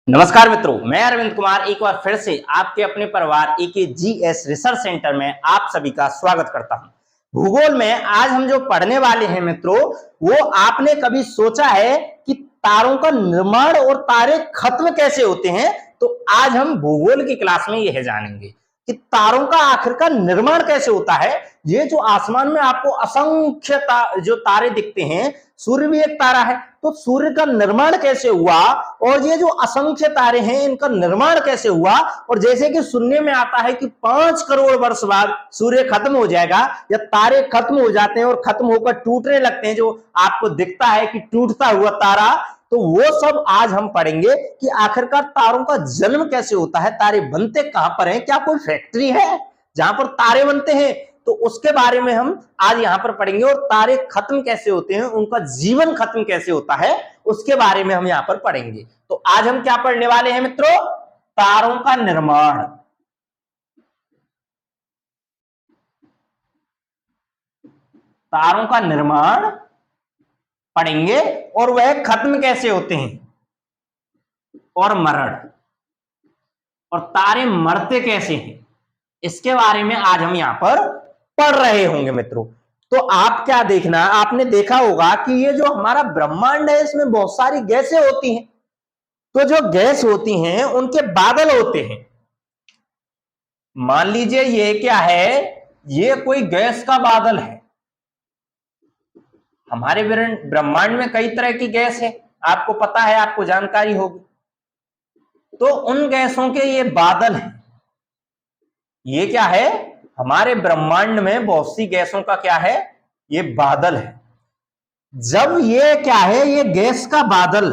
नमस्कार मित्रों, मैं अरविंद कुमार एक बार फिर से आपके अपने परिवार एकेजीएस रिसर्च सेंटर में आप सभी का स्वागत करता हूं। भूगोल में आज हम जो पढ़ने वाले हैं मित्रों, वो आपने कभी सोचा है कि तारों का निर्माण और तारे खत्म कैसे होते हैं? तो आज हम भूगोल की क्लास में यह जानेंगे कि तारों का आखिरकार निर्माण कैसे होता है। ये जो आसमान में आपको असंख्य जो तारे दिखते हैं, सूर्य भी एक तारा है, तो सूर्य का निर्माण कैसे हुआ और ये जो असंख्य तारे हैं इनका निर्माण कैसे हुआ। और जैसे कि सुनने में आता है कि 5 करोड़ वर्ष बाद सूर्य खत्म हो जाएगा या तारे खत्म हो जाते हैं और खत्म होकर टूटने लगते हैं, जो आपको दिखता है कि टूटता हुआ तारा, तो वो सब आज हम पढ़ेंगे कि आखिरकार तारों का जन्म कैसे होता है, तारे बनते कहां पर हैं, क्या कोई फैक्ट्री है जहां पर तारे बनते हैं, तो उसके बारे में हम आज यहां पर पढ़ेंगे। और तारे खत्म कैसे होते हैं, उनका जीवन खत्म कैसे होता है, उसके बारे में हम यहां पर पढ़ेंगे। तो आज हम क्या पढ़ने वाले हैं मित्रों? तारों का निर्माण। तारों का निर्माण पढ़ेंगे और वह खत्म कैसे होते हैं, और मरण, और तारे मरते कैसे हैं, इसके बारे में आज हम यहां पर पढ़ रहे होंगे मित्रों। तो आप क्या देखना, आपने देखा होगा कि ये जो हमारा ब्रह्मांड है इसमें बहुत सारी गैसें होती हैं। तो जो गैस होती हैं उनके बादल होते हैं। मान लीजिए ये क्या है, ये कोई गैस का बादल है। हमारे ब्रह्मांड में कई तरह की गैस है, आपको पता है, आपको जानकारी होगी। तो उन गैसों के ये बादल हैं। ये क्या है, हमारे ब्रह्मांड में बहुत सी गैसों का क्या है, ये बादल है। जब ये क्या है, ये गैस का बादल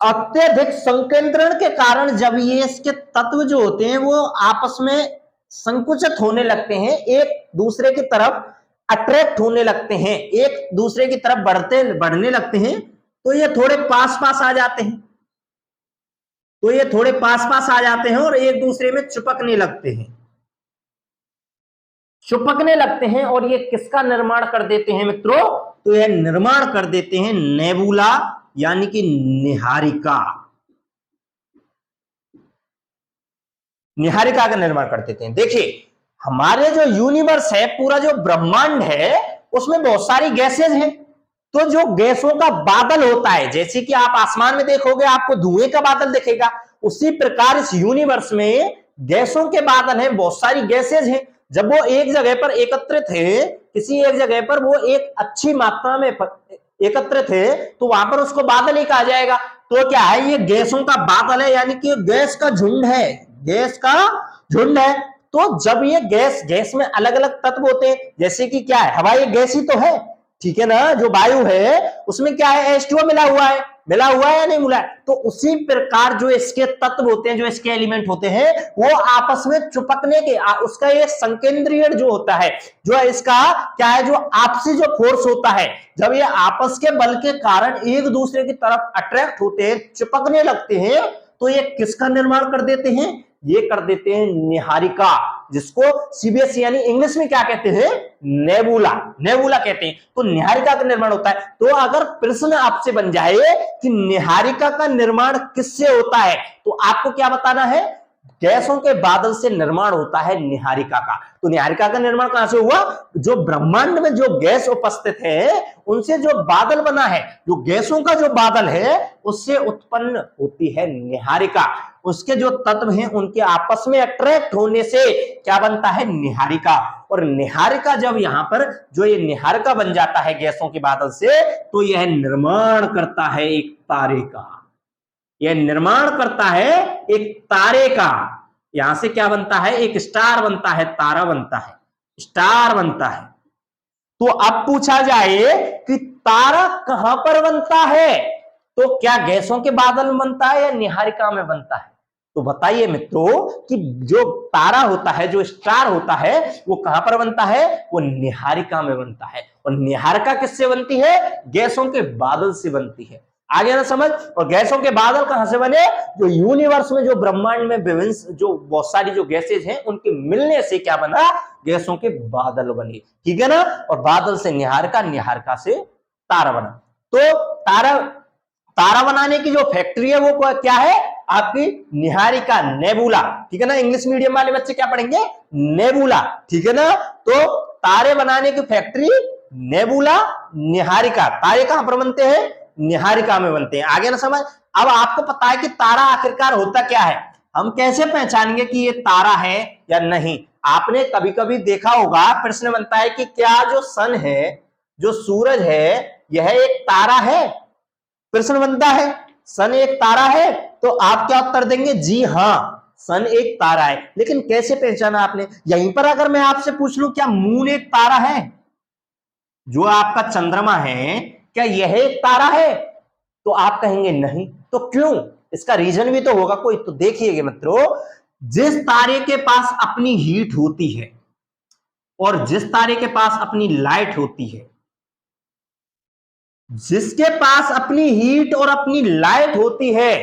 अत्यधिक संकेंद्रण के कारण, जब ये इसके तत्व जो होते हैं वो आपस में संकुचित होने लगते हैं, एक दूसरे की तरफ अट्रैक्ट होने लगते हैं, एक दूसरे की तरफ बढ़ने लगते हैं, तो ये थोड़े पास पास आ जाते हैं। तो ये थोड़े पास पास आ जाते हैं और एक दूसरे में चिपकने लगते हैं और ये किसका निर्माण कर देते हैं मित्रों? तो ये निर्माण कर देते हैं नेबुला, यानी कि निहारिका का निर्माण कर देते हैं। देखिए, हमारे जो यूनिवर्स है, पूरा जो ब्रह्मांड है, उसमें बहुत सारी गैसेज हैं। तो जो गैसों का बादल होता है, जैसे कि आप आसमान में देखोगे आपको धुएं का बादल दिखेगा, उसी प्रकार इस यूनिवर्स में गैसों के बादल हैं, बहुत सारी गैसेज हैं। जब वो एक जगह पर एकत्रित है, किसी एक जगह पर वो एक अच्छी मात्रा में एकत्रित है, तो वहां पर उसको बादल ही कहा जाएगा। तो क्या है, ये गैसों का बादल है, यानी कि गैस का झुंड है, गैस का झुंड है। तो जब ये गैस में अलग अलग तत्व होते हैं, जैसे कि क्या है, हवा एक गैस ही तो है, ठीक है ना। जो वायु है उसमें क्या है, H2O मिला हुआ है या नहीं मिला है। तो उसी प्रकार जो इसके तत्व होते हैं, जो इसके एलिमेंट होते हैं, वो आपस में चिपकने के उसका ये संकेंद्रीय जो होता है, जो इसका क्या है, जो आपसी जो फोर्स होता है, जब ये आपस के बल के कारण एक दूसरे की तरफ अट्रैक्ट होते हैं, चिपकने लगते हैं, तो ये किसका निर्माण कर देते हैं? ये कर देते हैं निहारिका, जिसको सीबीएसई यानी इंग्लिश में क्या कहते हैं, नेबुला कहते हैं। तो निहारिका का निर्माण होता है। तो अगर प्रश्न आपसे बन जाए कि निहारिका का निर्माण किससे होता है, तो आपको क्या बताना है, गैसों के बादल से निर्माण होता है निहारिका का। तो निहारिका का निर्माण कहां से हुआ? जो ब्रह्मांड में जो गैस उपस्थित है उनसे जो बादल बना है, जो गैसों का जो बादल है, उससे उत्पन्न होती है निहारिका। उसके जो तत्व हैं उनके आपस में अट्रैक्ट होने से क्या बनता है, निहारिका। और निहारिका जब यहां पर जो ये निहारिका बन जाता है गैसों के बादल से, तो यह निर्माण करता है एक तारे का, यह निर्माण करता है एक तारे का। यहां से क्या बनता है, एक स्टार बनता है, तारा बनता है, स्टार बनता है। तो अब पूछा जाए कि तारा कहां पर बनता है, तो क्या गैसों के बादल में बनता है या निहारिका में बनता है? तो बताइए मित्रों कि जो तारा होता है, जो स्टार होता है, वो कहां पर बनता है? वो निहारिका में बनता है। और निहारिका किससे बनती है? गैसों के बादल से बनती है। आगे ना समझ। और गैसों के बादल कहां से बने? जो यूनिवर्स में, जो ब्रह्मांड में विभिन्न जो बहुत सारी जो गैसेज हैं, उनके मिलने से क्या बना? गैसों के बादल बने, ठीक है ना। और बादल से निहारिका, निहारिका से तारा बना। तो तारा तारा बनाने की जो फैक्ट्री है वो क्या है, आपकी निहारिका, नेबुला, ठीक है ना। इंग्लिश मीडियम वाले बच्चे क्या पढ़ेंगे, नेबुला, ठीक है ना। तो तारे बनाने की फैक्ट्री नेबुला, निहारिका। तारे कहां पर बनते हैं, निहारिका में बनते हैं। आगे ना समझ। अब आपको पता है कि तारा आखिरकार होता क्या है, हम कैसे पहचानेंगे कि ये तारा है या नहीं। आपने कभी कभी देखा होगा, प्रश्न बनता है कि क्या जो सन है, जो सूरज है, यह एक तारा है, प्रश्न बनता है सन एक तारा है, तो आप क्या उत्तर देंगे, जी हां सन एक तारा है। लेकिन कैसे पहचाना आपने। यहीं पर अगर मैं आपसे पूछ लूं क्या मून एक तारा है, जो आपका चंद्रमा है, क्या यह एक तारा है, तो आप कहेंगे नहीं। तो क्यों, इसका रीजन भी तो होगा कोई। तो देखिएगा मित्रों, जिस तारे के पास अपनी हीट होती है और जिस तारे के पास अपनी लाइट होती है, जिसके पास अपनी हीट और अपनी लाइट होती है,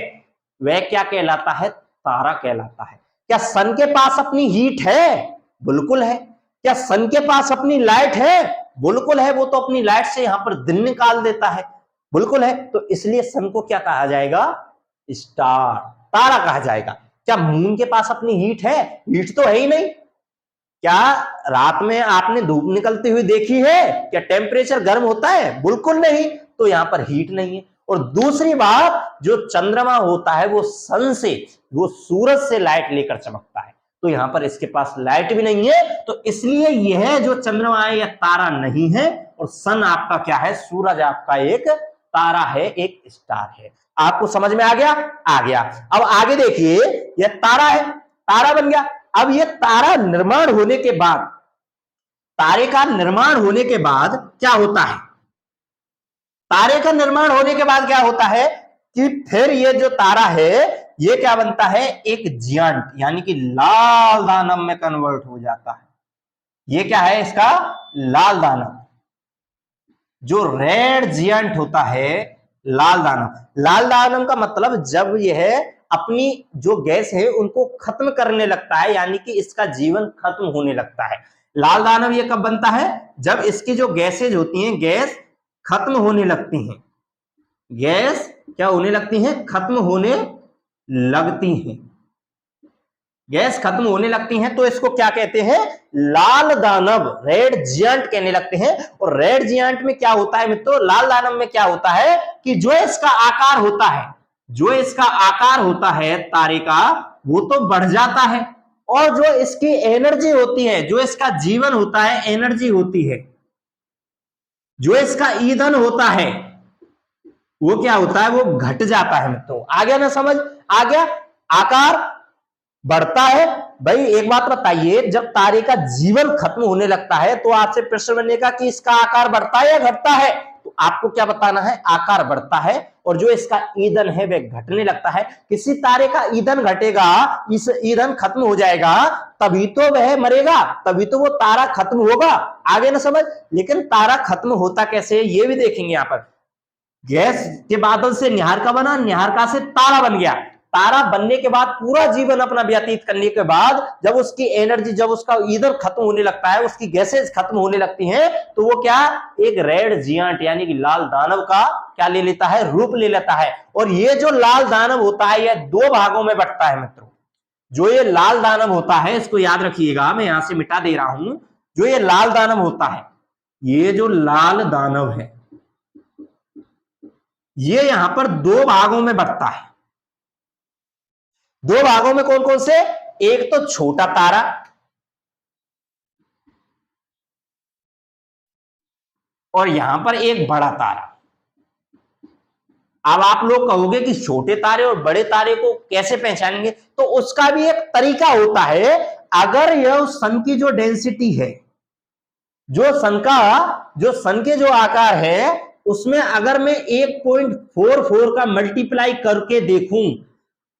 वह क्या कहलाता है, तारा कहलाता है। क्या सन के पास अपनी हीट है, बिल्कुल है। क्या सन के पास अपनी लाइट है, बिल्कुल है। वो तो अपनी लाइट से यहां पर दिन निकाल देता है, बिल्कुल है। तो इसलिए सन को क्या कहा जाएगा, स्टार, तारा कहा जाएगा। क्या मून के पास अपनी हीट है, हीट तो है ही नहीं। क्या रात में आपने धूप निकलती हुई देखी है, क्या टेम्परेचर गर्म होता है, बिल्कुल नहीं। तो यहां पर हीट नहीं है। और दूसरी बात, जो चंद्रमा होता है वो सन से, वो सूरज से लाइट लेकर चमकता है, तो यहां पर इसके पास लाइट भी नहीं है। तो इसलिए यह जो चंद्रमा है यह तारा नहीं है, और सन आपका क्या है, सूरज आपका एक तारा है, एक स्टार है। आपको समझ में आ गया, आ गया। अब आगे देखिए, यह तारा है, तारा बन गया। अब यह तारा निर्माण होने के बाद, तारे का निर्माण होने के बाद क्या होता है, तारे का निर्माण होने के बाद क्या होता है कि फिर ये जो तारा है ये क्या बनता है, एक जियांट, यानी कि लाल दानव में कन्वर्ट हो जाता है। ये क्या है, इसका लाल दानव, जो रेड जियांट होता है, लाल दानव। लाल दानव का मतलब जब यह अपनी जो गैस है उनको खत्म करने लगता है, यानी कि इसका जीवन खत्म होने लगता है। लाल दानव ये कब बनता है, जब इसकी जो गैसेज होती हैं, गैस खत्म होने लगती हैं, गैस क्या होने लगती हैं, खत्म होने लगती हैं, गैस खत्म होने लगती हैं। तो इसको क्या कहते हैं, लाल दानव, रेड जियांट कहने लगते हैं। और रेड जियांट में क्या होता है मित्रों, लाल दानव में क्या होता है कि जो इसका आकार होता है, जो इसका आकार होता है तारे का, वो तो बढ़ जाता है, और जो इसकी एनर्जी होती है, जो इसका जीवन होता है, एनर्जी होती है, जो इसका ईंधन होता है, वो क्या होता है, वो घट जाता है मित्रों। आ गया ना समझ, आ गया। आकार बढ़ता है। भाई एक बात बताइए, जब तारे का जीवन खत्म होने लगता है तो आपसे प्रश्न बनेगा कि इसका आकार बढ़ता है या घटता है, तो आपको क्या बताना है, आकार बढ़ता है, और जो इसका ईंधन है वह घटने लगता है। किसी तारे का ईंधन घटेगा, इस ईंधन खत्म हो जाएगा, तभी तो वह मरेगा, तभी तो वो तारा खत्म होगा। आगे ना समझ। लेकिन तारा खत्म होता कैसे, ये भी देखेंगे। यहां पर गैस के बादल से निहारिका बना, निहारिका से तारा बन गया। तारा बनने के बाद पूरा जीवन अपना व्यतीत करने के बाद जब उसकी एनर्जी, जब उसका ईंधन खत्म होने लगता है, उसकी गैसेज खत्म होने लगती हैं, तो वो क्या, एक रेड जियांट यानी कि लाल दानव का क्या ले लेता है, रूप ले लेता है। और ये जो लाल दानव होता है यह दो भागों में बंटता है मित्रों। जो ये लाल दानव होता है, इसको याद रखिएगा, मैं यहां से मिटा दे रहा हूं। जो ये लाल दानव होता है, ये जो लाल दानव है, ये यहां पर दो भागों में बंटता है। दो भागों में कौन कौन से, एक तो छोटा तारा, और यहां पर एक बड़ा तारा। अब आप लोग कहोगे कि छोटे तारे और बड़े तारे को कैसे पहचानेंगे, तो उसका भी एक तरीका होता है। अगर यह सन की जो डेंसिटी है, जो सन के जो आकार है, उसमें अगर मैं 1.44 का मल्टीप्लाई करके देखूं,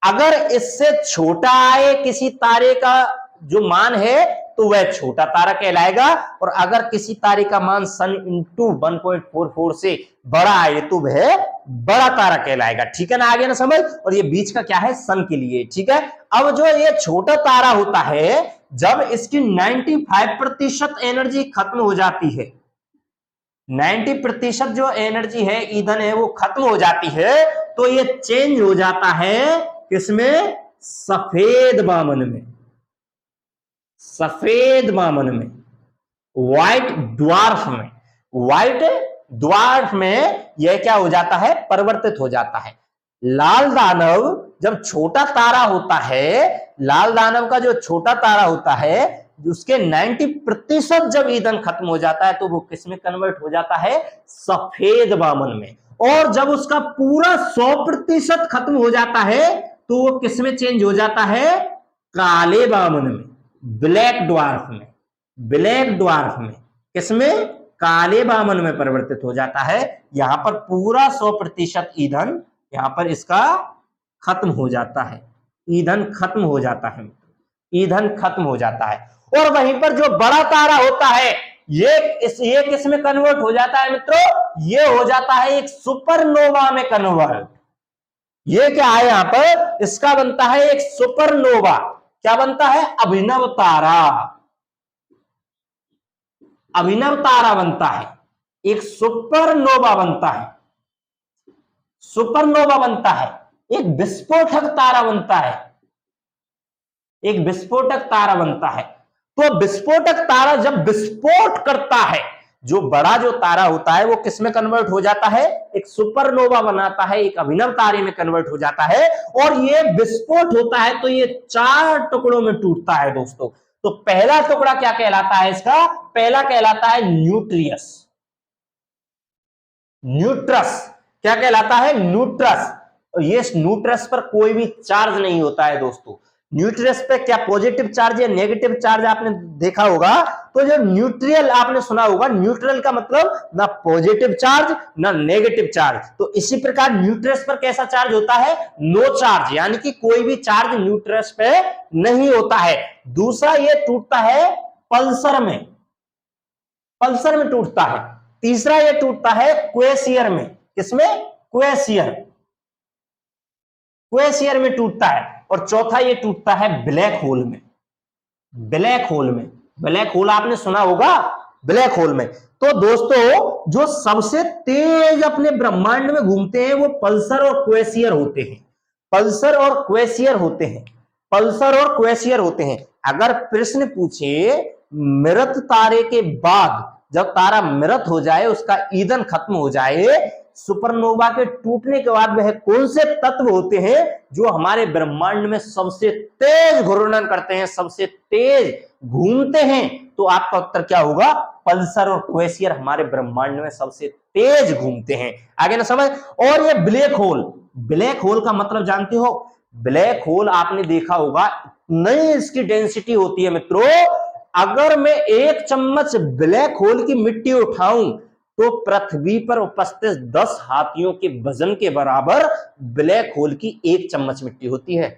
अगर इससे छोटा आए किसी तारे का जो मान है, तो वह छोटा तारा कहलाएगा। और अगर किसी तारे का मान सन इंटू 1.44 से बड़ा आए, तो वह बड़ा तारा कहलाएगा। ठीक है ना, आगे ना समझ। और ये बीच का क्या है, सन के लिए। ठीक है। अब जो ये छोटा तारा होता है, जब इसकी 95% एनर्जी खत्म हो जाती है, 90% जो एनर्जी है, ईंधन है, वो खत्म हो जाती है, तो ये चेंज हो जाता है किसमें? सफेद वामन में, सफेद वामन में, व्हाइट ड्वार्फ में। व्हाइट ड्वार्फ में यह क्या हो जाता है? परिवर्तित हो जाता है। लाल दानव जब छोटा तारा होता है, लाल दानव का जो छोटा तारा होता है, उसके 90% जब ईंधन खत्म हो जाता है तो वो किसमें कन्वर्ट हो जाता है? सफेद वामन में। और जब उसका पूरा 100% खत्म हो जाता है तो वो किसमें चेंज हो जाता है? काले वामन में, ब्लैक ड्वार्फ में। ब्लैक ड्वार्फ में किसमें? काले वामन में परिवर्तित हो जाता है। यहां पर पूरा 100% ईंधन यहां पर इसका खत्म हो जाता है, ईंधन खत्म हो जाता है, ईंधन खत्म हो जाता है। और वहीं पर जो बड़ा तारा होता है, ये किसमें कन्वर्ट हो जाता है मित्रों? ये हो जाता है एक सुपरनोवा में कन्वर्ट। ये क्या है यहां पर? इसका बनता है एक सुपरनोवा। क्या बनता है? अभिनव तारा। अभिनव तारा बनता है, एक सुपरनोवा बनता है, सुपरनोवा बनता है, एक विस्फोटक तारा बनता है, एक विस्फोटक तारा बनता है। तो विस्फोटक तारा जब विस्फोट करता है, जो बड़ा जो तारा होता है वो किसमें कन्वर्ट हो जाता है? एक सुपरनोवा बनाता है, एक अभिनव तारे में कन्वर्ट हो जाता है। और ये विस्फोट होता है तो ये 4 टुकड़ों में टूटता है दोस्तों। तो पहला टुकड़ा क्या कहलाता है इसका? पहला कहलाता है न्यूट्रियस। न्यूट्रस क्या कहलाता है? न्यूट्रस। और ये न्यूट्रस पर कोई भी चार्ज नहीं होता है दोस्तों। न्यूट्रस पे क्या पॉजिटिव चार्ज या नेगेटिव चार्ज आपने देखा होगा? तो जो न्यूट्रियल आपने सुना होगा, न्यूट्रल का मतलब ना पॉजिटिव चार्ज ना नेगेटिव चार्ज। तो इसी प्रकार न्यूट्रस पर कैसा चार्ज होता है? नो चार्ज, यानी कि कोई भी चार्ज न्यूट्रस पे नहीं होता है। दूसरा ये टूटता है पल्सर में, पल्सर में टूटता है। तीसरा ये टूटता है क्वेसियर में। किसमें? क्वेसियर, क्वेसियर में टूटता है। और चौथा ये टूटता है ब्लैक होल में, ब्लैक होल में। ब्लैक होल आपने सुना होगा, ब्लैक होल में। तो दोस्तों जो सबसे तेज अपने ब्रह्मांड में घूमते हैं वो पल्सर और क्वेसियर होते हैं, पल्सर और क्वेसियर होते हैं, पल्सर और क्वेसियर होते हैं। अगर प्रश्न पूछे मृत तारे के बाद, जब तारा मृत हो जाए, उसका ईंधन खत्म हो जाए, सुपरनोवा के टूटने के बाद वह कौन से तत्व होते हैं जो हमारे ब्रह्मांड में सबसे तेज घूर्णन करते हैं, सबसे तेज घूमते हैं? तो आपका उत्तर क्या होगा? पल्सर और क्वेसियर हमारे ब्रह्मांड में सबसे तेज घूमते हैं। आगे ना समझ। और ये ब्लैक होल, ब्लैक होल का मतलब जानते हो? ब्लैक होल आपने देखा होगा, नहीं इसकी डेंसिटी होती है मित्रों। अगर मैं 1 चम्मच ब्लैक होल की मिट्टी उठाऊं तो पृथ्वी पर उपस्थित 10 हाथियों के वजन के बराबर ब्लैक होल की 1 चम्मच मिट्टी होती है।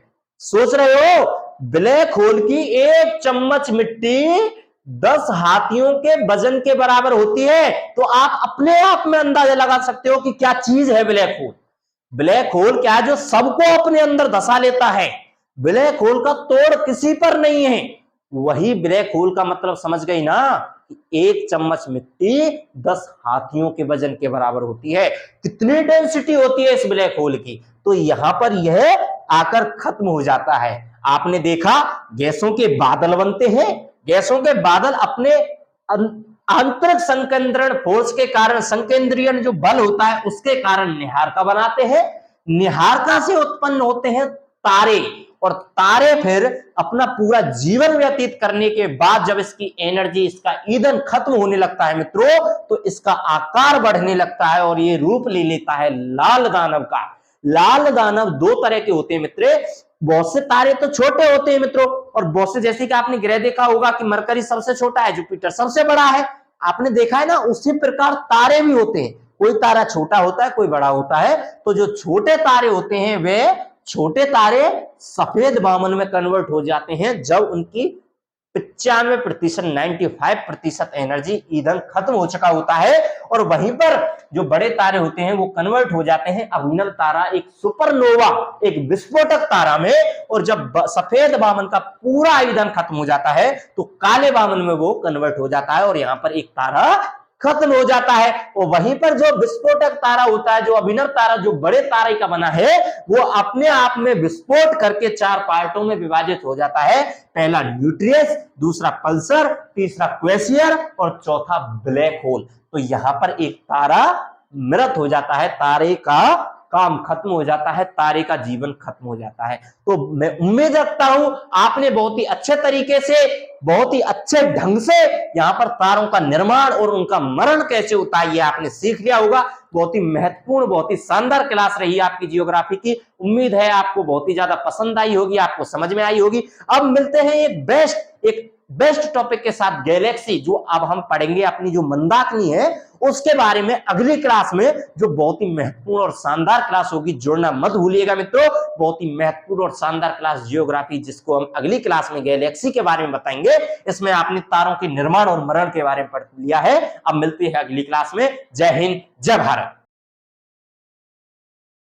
सोच रहे हो? ब्लैक होल की 1 चम्मच मिट्टी 10 हाथियों के वजन के बराबर होती है। तो आप अपने आप में अंदाजा लगा सकते हो कि क्या चीज है ब्लैक होल। ब्लैक होल क्या है? जो सबको अपने अंदर धसा लेता है। ब्लैक होल का तोड़ किसी पर नहीं है। वही ब्लैक होल का मतलब समझ गई ना? 1 चम्मच मिट्टी 10 हाथियों के वजन के बराबर होती है। कितनी डेंसिटी होती है इस ब्लैक होल की? तो यहां पर यह आकर खत्म हो जाता है। आपने देखा गैसों के बादल बनते हैं, गैसों के बादल अपने आंतरिक संकेंद्रण फोर्स के कारण, संकेंद्रीयन जो बल होता है उसके कारण निहारका बनाते हैं। निहारका से उत्पन्न होते हैं तारे, और तारे फिर अपना पूरा जीवन व्यतीत करने के बाद जब इसकी एनर्जी, इसका ईंधन खत्म होने लगता है मित्रों, तो इसका आकार बढ़ने लगता है और ये रूप ले लेता है लाल दानव का। लाल दानव 2 तरह के होते हैं मित्रे। बहुत से तारे तो छोटे होते हैं मित्रों, और बहुत से, जैसे कि आपने ग्रह देखा होगा कि मरकरी सबसे छोटा है, जुपिटर सबसे बड़ा है, आपने देखा है ना। उसी प्रकार तारे भी होते हैं, कोई तारा छोटा होता है, कोई बड़ा होता है। तो जो छोटे तारे होते हैं वे छोटे तारे सफेद वामन में कन्वर्ट हो जाते हैं जब उनकी 95%, 95% एनर्जी, ईंधन खत्म हो चुका होता है। और वहीं पर जो बड़े तारे होते हैं वो कन्वर्ट हो जाते हैं अभिनव तारा, एक सुपरनोवा, एक विस्फोटक तारा में। और जब सफेद वामन का पूरा ईंधन खत्म हो जाता है तो काले वामन में वो कन्वर्ट हो जाता है और यहां पर एक तारा खत्म हो जाता है। और वहीं पर जो विस्फोटक तारा होता है, जो अभिनव तारा, जो बड़े तारे का बना है, वो अपने आप में विस्फोट करके 4 पार्टों में विभाजित हो जाता है। पहला न्यूक्लियस, दूसरा पल्सर, तीसरा क्वेसियर और चौथा ब्लैक होल। तो यहां पर एक तारा मृत हो जाता है, तारे का काम खत्म हो जाता है, तारे का जीवन खत्म हो जाता है। तो मैं उम्मीद रखता हूं आपने बहुत ही अच्छे तरीके से, बहुत ही अच्छे ढंग से यहां पर तारों का निर्माण और उनका मरण कैसे होता है ये आपने सीख लिया होगा। बहुत ही महत्वपूर्ण, बहुत ही शानदार क्लास रही आपकी जियोग्राफी की। उम्मीद है आपको बहुत ही ज्यादा पसंद आई होगी, आपको समझ में आई होगी। अब मिलते हैं एक बेस्ट टॉपिक के साथ, गैलेक्सी, जो अब हम पढ़ेंगे अपनी जो मंदाकिनी है उसके बारे में अगली क्लास में, जो बहुत ही महत्वपूर्ण और शानदार क्लास होगी। जुड़ना मत भूलिएगा मित्रों, बहुत ही महत्वपूर्ण और शानदार क्लास जियोग्राफी, जिसको हम अगली क्लास में गैलेक्सी के बारे में बताएंगे। इसमें आपने तारों के निर्माण और मरण के बारे में पढ़ लिया है। अब मिलते हैं अगली क्लास में। जय हिंद, जय भारत।